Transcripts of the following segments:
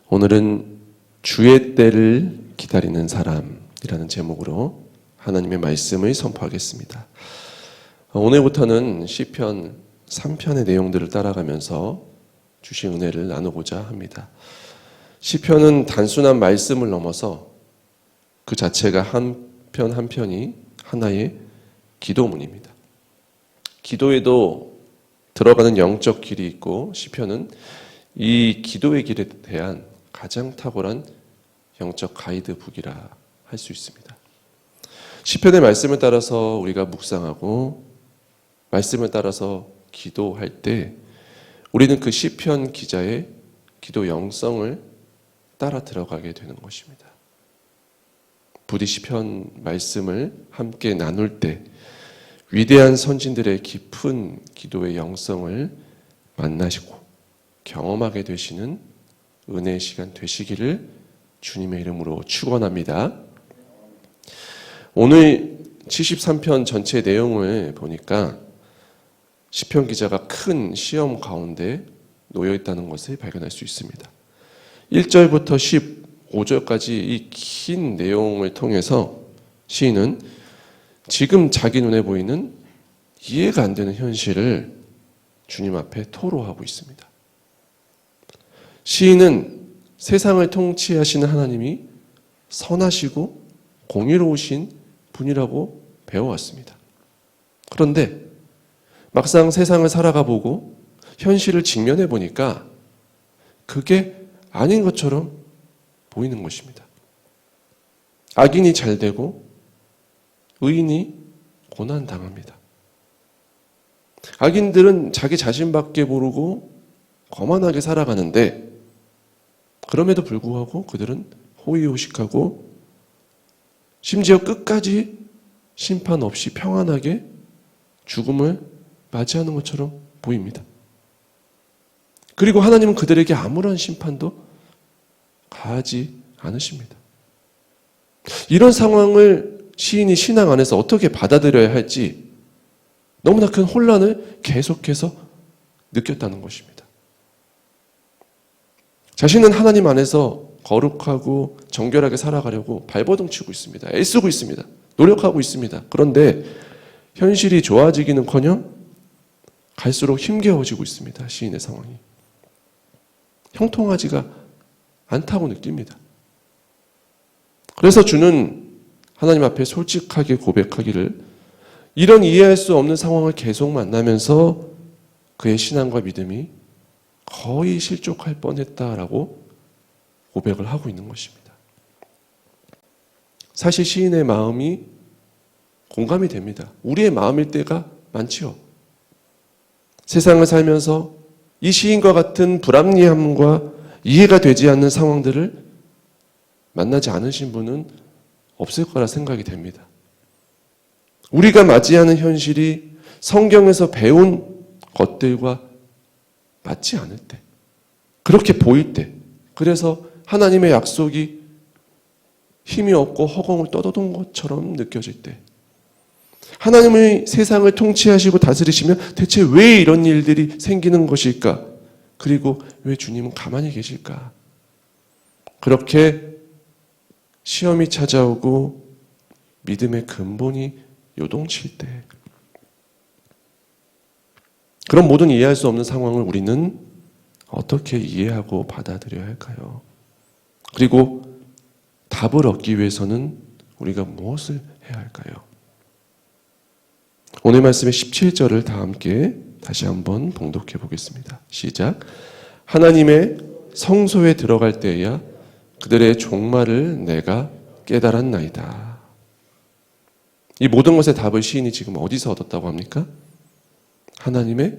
오늘은 주의 때를 기다리는 사람이라는 제목으로 하나님의 말씀을 선포하겠습니다. 오늘부터는 시편 3편의 내용들을 따라가면서 주신 은혜를 나누고자 합니다. 시편은 단순한 말씀을 넘어서 그 자체가 한 편 한 편이 하나의 기도문입니다. 기도에도 들어가는 영적 길이 있고 시편은 이 기도의 길에 대한 가장 탁월한 영적 가이드북이라 할 수 있습니다. 시편의 말씀을 따라서 우리가 묵상하고 말씀을 따라서 기도할 때 우리는 그 시편 기자의 기도 영성을 따라 들어가게 되는 것입니다. 부디 시편 말씀을 함께 나눌 때 위대한 선진들의 깊은 기도의 영성을 만나시고 경험하게 되시는 은혜의 시간 되시기를 주님의 이름으로 축원합니다. 오늘 73편 전체 내용을 보니까 시편 기자가 큰 시험 가운데 놓여 있다는 것을 발견할 수 있습니다. 1절부터 15절까지 이 긴 내용을 통해서 시인은 지금 자기 눈에 보이는 이해가 안 되는 현실을 주님 앞에 토로하고 있습니다. 시인은 세상을 통치하시는 하나님이 선하시고 공의로우신 분이라고 배워왔습니다. 그런데 막상 세상을 살아가 보고 현실을 직면해 보니까 그게 아닌 것처럼 보이는 것입니다. 악인이 잘 되고 의인이 고난당합니다. 악인들은 자기 자신밖에 모르고 거만하게 살아가는데 그럼에도 불구하고 그들은 호의호식하고 심지어 끝까지 심판 없이 평안하게 죽음을 맞이하는 것처럼 보입니다. 그리고 하나님은 그들에게 아무런 심판도 가하지 않으십니다. 이런 상황을 시인이 신앙 안에서 어떻게 받아들여야 할지 너무나 큰 혼란을 계속해서 느꼈다는 것입니다. 자신은 하나님 안에서 거룩하고 정결하게 살아가려고 발버둥 치고 있습니다. 애쓰고 있습니다. 노력하고 있습니다. 그런데 현실이 좋아지기는커녕 갈수록 힘겨워지고 있습니다. 시인의 상황이. 형통하지가 않다고 느낍니다. 그래서 주는 하나님 앞에 솔직하게 고백하기를 이런 이해할 수 없는 상황을 계속 만나면서 그의 신앙과 믿음이 거의 실족할 뻔했다라고 고백을 하고 있는 것입니다. 사실 시인의 마음이 공감이 됩니다. 우리의 마음일 때가 많지요. 세상을 살면서 이 시인과 같은 불합리함과 이해가 되지 않는 상황들을 만나지 않으신 분은 없을 거라 생각이 됩니다. 우리가 맞이하는 현실이 성경에서 배운 것들과 맞지 않을 때, 그렇게 보일 때, 그래서 하나님의 약속이 힘이 없고 허공을 떠도는 것처럼 느껴질 때, 하나님의 세상을 통치하시고 다스리시면 대체 왜 이런 일들이 생기는 것일까? 그리고 왜 주님은 가만히 계실까? 그렇게 시험이 찾아오고 믿음의 근본이 요동칠 때, 그런 모든 이해할 수 없는 상황을 우리는 어떻게 이해하고 받아들여야 할까요? 그리고 답을 얻기 위해서는 우리가 무엇을 해야 할까요? 오늘 말씀의 17절을 다 함께 다시 한번 봉독해 보겠습니다. 시작. 하나님의 성소에 들어갈 때야 그들의 종말을 내가 깨달았나이다. 이 모든 것의 답을 시인이 지금 어디서 얻었다고 합니까? 하나님의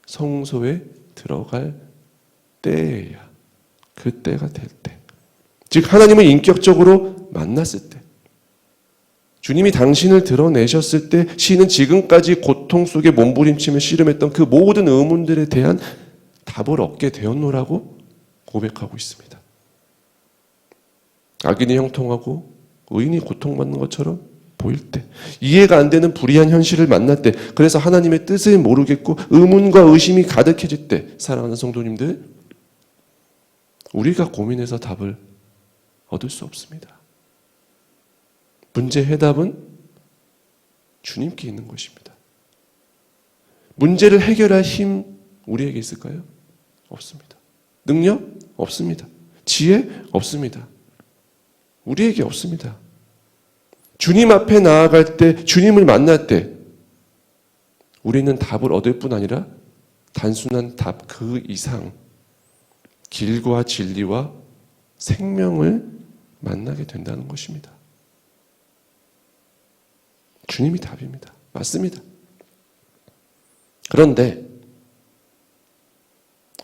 성소에 들어갈 때야. 그 때가 될 때. 즉 하나님을 인격적으로 만났을 때, 주님이 당신을 드러내셨을 때 시인은 지금까지 고통 속에 몸부림치며 씨름했던 그 모든 의문들에 대한 답을 얻게 되었노라고 고백하고 있습니다. 악인이 형통하고 의인이 고통받는 것처럼 보일 때, 이해가 안 되는 불의한 현실을 만날 때, 그래서 하나님의 뜻을 모르겠고 의문과 의심이 가득해질 때, 사랑하는 성도님들, 우리가 고민해서 답을 얻을 수 없습니다. 문제 해답은 주님께 있는 것입니다. 문제를 해결할 힘 우리에게 있을까요? 없습니다. 능력? 없습니다. 지혜? 없습니다. 우리에게 없습니다. 주님 앞에 나아갈 때, 주님을 만날 때 우리는 답을 얻을 뿐 아니라 단순한 답 그 이상 길과 진리와 생명을 만나게 된다는 것입니다. 주님이 답입니다. 맞습니다. 그런데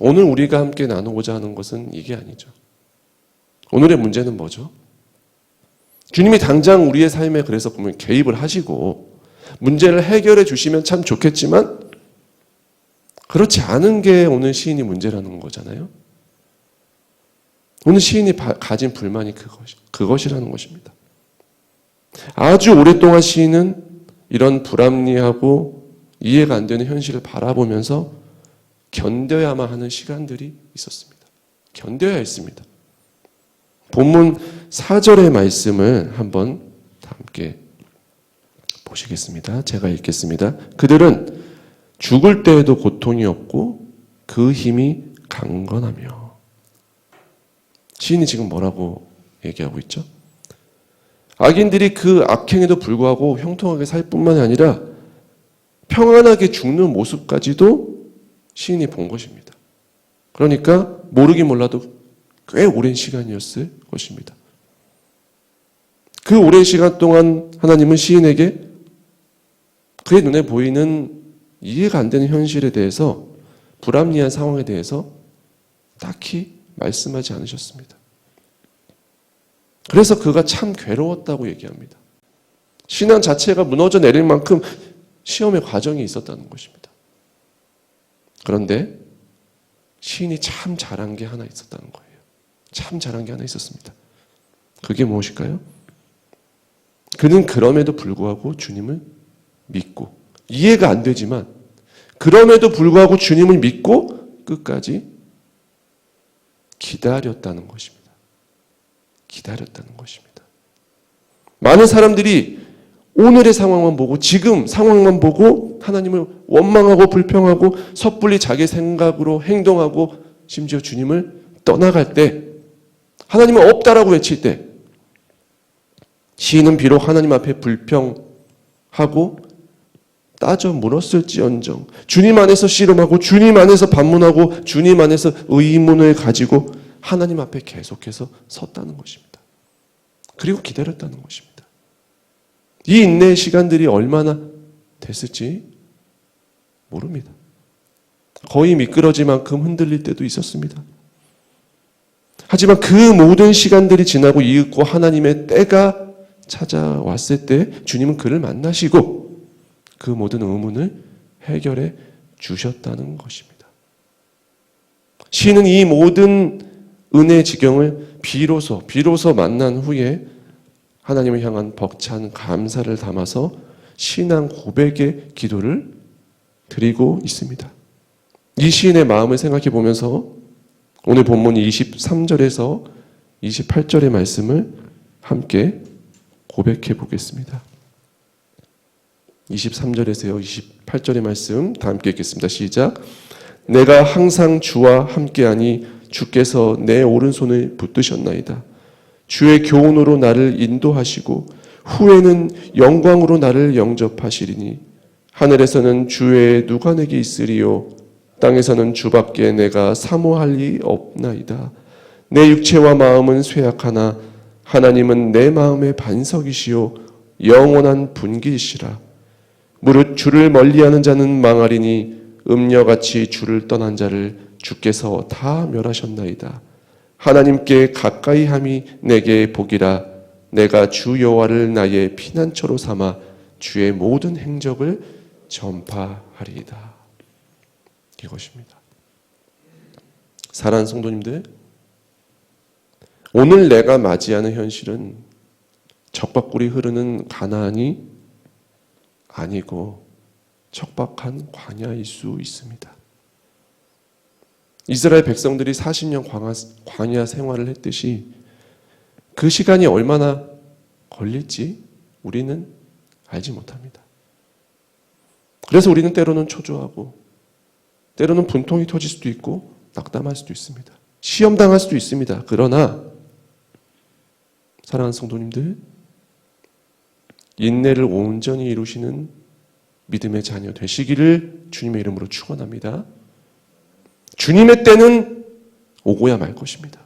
오늘 우리가 함께 나누고자 하는 것은 이게 아니죠. 오늘의 문제는 뭐죠? 주님이 당장 우리의 삶에 그래서 보면 개입을 하시고 문제를 해결해 주시면 참 좋겠지만 그렇지 않은 게 오늘 시인이 문제라는 거잖아요. 오늘 시인이 가진 불만이 그것이라는 것입니다. 아주 오랫동안 시인은 이런 불합리하고 이해가 안 되는 현실을 바라보면서 견뎌야만 하는 시간들이 있었습니다. 견뎌야 했습니다. 본문 4절의 말씀을 한번 함께 보시겠습니다. 제가 읽겠습니다. 그들은 죽을 때에도 고통이 없고 그 힘이 강건하며. 시인이 지금 뭐라고 얘기하고 있죠? 악인들이 그 악행에도 불구하고 형통하게 살 뿐만 아니라 평안하게 죽는 모습까지도 시인이 본 것입니다. 그러니까 모르긴 몰라도 꽤 오랜 시간이었을 것입니다. 그 오랜 시간 동안 하나님은 시인에게 그의 눈에 보이는 이해가 안 되는 현실에 대해서, 불합리한 상황에 대해서 딱히 말씀하지 않으셨습니다. 그래서 그가 참 괴로웠다고 얘기합니다. 신앙 자체가 무너져 내릴 만큼 시험의 과정이 있었다는 것입니다. 그런데 시인이 참 잘한 게 하나 있었다는 거예요. 참 잘한 게 하나 있었습니다. 그게 무엇일까요? 그는 그럼에도 불구하고 주님을 믿고, 이해가 안 되지만 그럼에도 불구하고 주님을 믿고 끝까지 기다렸다는 것입니다. 기다렸다는 것입니다. 많은 사람들이 오늘의 상황만 보고, 지금 상황만 보고 하나님을 원망하고 불평하고 섣불리 자기 생각으로 행동하고 심지어 주님을 떠나갈 때, 하나님은 없다라고 외칠 때, 시인은 비록 하나님 앞에 불평하고 따져 물었을지언정 주님 안에서 씨름하고 주님 안에서 반문하고 주님 안에서 의문을 가지고 하나님 앞에 계속해서 섰다는 것입니다. 그리고 기다렸다는 것입니다. 이 인내의 시간들이 얼마나 됐을지 모릅니다. 거의 미끄러질 만큼 흔들릴 때도 있었습니다. 하지만 그 모든 시간들이 지나고 이윽고 하나님의 때가 찾아왔을 때 주님은 그를 만나시고 그 모든 의문을 해결해 주셨다는 것입니다. 시인은 이 모든 은혜의 지경을 비로소 만난 후에 하나님을 향한 벅찬 감사를 담아서 신앙 고백의 기도를 드리고 있습니다. 이 시인의 마음을 생각해 보면서 오늘 본문 23절에서 28절의 말씀을 함께 고백해 보겠습니다. 23절에서요 28절의 말씀 다 함께 읽겠습니다. 시작. 내가 항상 주와 함께하니 주께서 내 오른손을 붙드셨나이다. 주의 교훈으로 나를 인도하시고 후에는 영광으로 나를 영접하시리니 하늘에서는 주 외에 누가 내게 있으리요 땅에서는 주밖에 내가 사모할 리 없나이다. 내 육체와 마음은 쇠약하나 하나님은 내 마음의 반석이시요 영원한 분기이시라. 무릇 주를 멀리하는 자는 망하리니 음녀같이 주를 떠난 자를 주께서 다 멸하셨나이다. 하나님께 가까이 함이 내게 복이라. 내가 주 여호와를 나의 피난처로 삼아 주의 모든 행적을 전파하리이다. 이것입니다. 사랑하는 성도님들, 오늘 내가 맞이하는 현실은 적박꿀이 흐르는 가나안이 아니고 척박한 광야일 수 있습니다. 이스라엘 백성들이 40년 광야 생활을 했듯이 그 시간이 얼마나 걸릴지 우리는 알지 못합니다. 그래서 우리는 때로는 초조하고 때로는 분통이 터질 수도 있고 낙담할 수도 있습니다. 시험당할 수도 있습니다. 그러나 사랑하는 성도님들, 인내를 온전히 이루시는 믿음의 자녀 되시기를 주님의 이름으로 축원합니다. 주님의 때는 오고야 말 것입니다.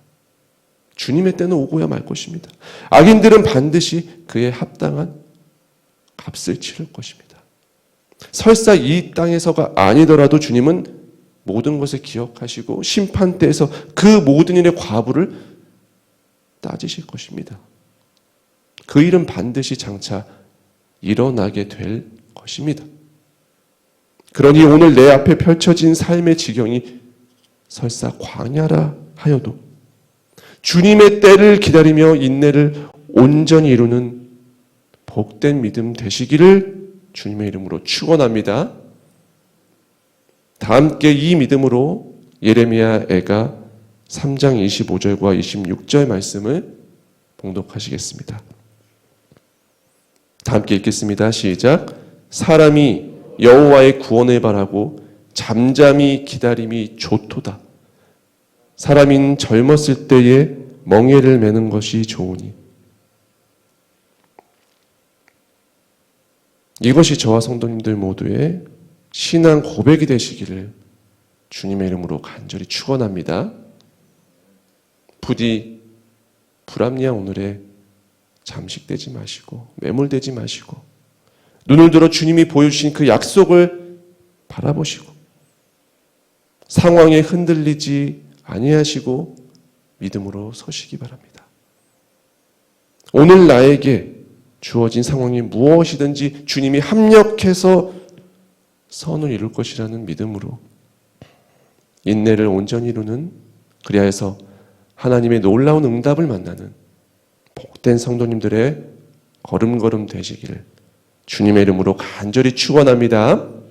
주님의 때는 오고야 말 것입니다. 악인들은 반드시 그에 합당한 값을 치를 것입니다. 설사 이 땅에서가 아니더라도 주님은 모든 것을 기억하시고 심판대에서 그 모든 일의 과부를 따지실 것입니다. 그 일은 반드시 장차 일어나게 될 것입니다. 그러니 오늘 내 앞에 펼쳐진 삶의 지경이 설사 광야라 하여도 주님의 때를 기다리며 인내를 온전히 이루는 복된 믿음 되시기를 주님의 이름으로 축원합니다. 다 함께 이 믿음으로 예레미야 애가 3장 25절과 26절 말씀을 봉독하시겠습니다. 다 함께 읽겠습니다. 시작. 사람이 여호와의 구원을 바라고 잠잠히 기다림이 좋도다. 사람인 젊었을 때에 멍에를 매는 것이 좋으니. 이것이 저와 성도님들 모두의 신앙 고백이 되시기를 주님의 이름으로 간절히 축원합니다. 부디 불합리한 오늘에 잠식되지 마시고 매몰되지 마시고 눈을 들어 주님이 보여주신 그 약속을 바라보시고 상황에 흔들리지 아니하시고 믿음으로 서시기 바랍니다. 오늘 나에게 주어진 상황이 무엇이든지 주님이 합력해서 선을 이룰 것이라는 믿음으로 인내를 온전히 이루는, 그리하여서 하나님의 놀라운 응답을 만나는 복된 성도님들의 걸음걸음 되시기를 주님의 이름으로 간절히 축원합니다.